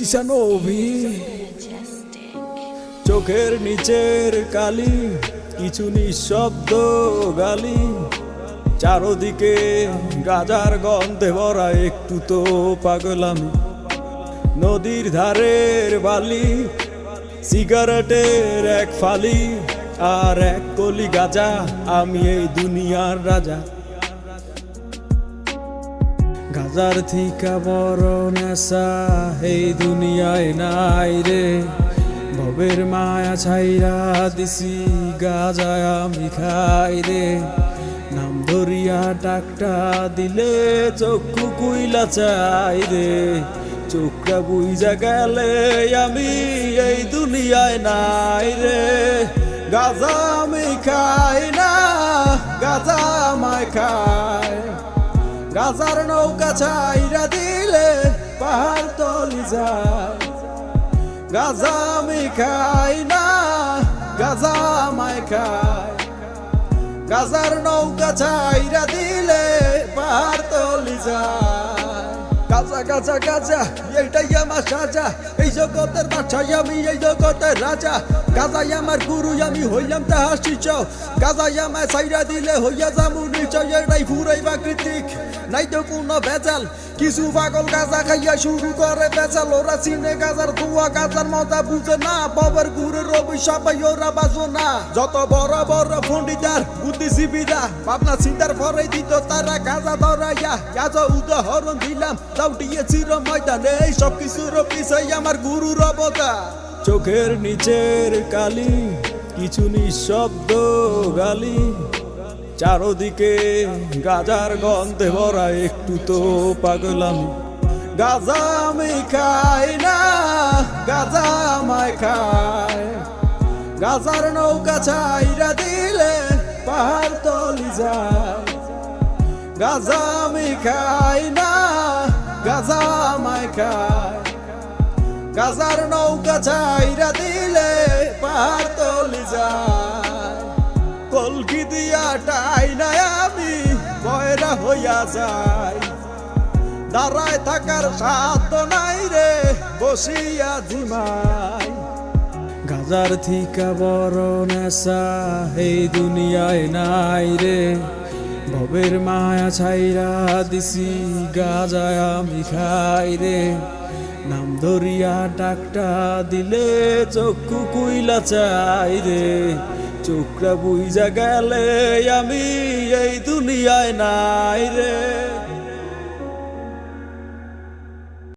বুঝছিস নবী চোখের নিচের কালি কিছু নিঃশব্দ গালি চারদিকে গাজার গন্ধে ভরা একটু তো পাগলামি নদীর ধারের বালি সিগারেটের এক ফালি আর এক কলি গাজা আমি এই দুনিয়ার রাজা গাজার থিকা বড় নেশা এই দুনিয়ায় নাই রে ভবের মায়া ছাইরা দিছি গাজায় আমি খাই রে নাম ধরিয়া ডাকটা দিলে চক্ষু কুইলা চাই রে চোখটা বুইজা গেলে আমি এই দুনিয়ায় নাই রে গাজা আমি খাই না গাজা আমায় খায় গাজার নৌকা ছাইরা দিলে পাহাড় তলি যায় গাজা আমি খাই না গাজা আমায় খায় গাজার নৌকা ছাইরা দিলে পাহাড় তলি যায় গাজা গাজা গাজা এইটাই আমার সাজা এই জগতের বাদশা আমি এই জগতের রাজা গাজাই আমার গুরু আমি হইলাম তাহার শিষ্য গাজাই আমায় ছাইরা দিলে হইয়া যামু নিশ্চয় এটাই পুরাই প্রাকৃতিক নাই তো কোনো ভেজাল কিছু পাগল গাজা খাইয়া শুরু করে বেচাল ওরা চিনে গাজার ধোয়া গাজার মজা বুঝে না বাবার গুরুর অভিশাপে ওরা বাজো না যত বড় বড় পণ্ডিতার বুদ্ধিজীবীরা ভাবনা চিন্তার পরে দিত তারা গাজা ধরাইয়া গাজা উদাহরণ দিলাম লাউটিয়ে চির ময়দানে এই সব কিছুর পিছাই আমার গুরুর অবদান চোখের নিচের কালি কিছু নিঃশব্দ গালি চারদিকে গাজার গন্ধে ভরা একটু তো পাগলামি গাজা আমি খাই না গাজা আমায় খায় গাজার নৌকা ছাইরা দিলে পাহাড় তলি যায় গাজা আমি খাই না গাজা আমায় খায় গাজার নৌকা ছাইরা দিলে পাহাড় তলি যায় কলকি দিয়া টাই না আমি বয়রা হইয়া যাই দাঁড়ায় থাকার সাধ্য নাই রে বসিয়া ঝিমাই গাজার থিকা বড় নেশা এই দুনিয়ায় নাই রে ভবের মায়া ছাইরা দিছি গাজায় আমি খাই রে নাম ধরিয়া ডাকটা দিলে চক্ষু কুইলা চাই রে চোখটা বুইজা গেলে আমি এই দুনিয়ায় নাই রে।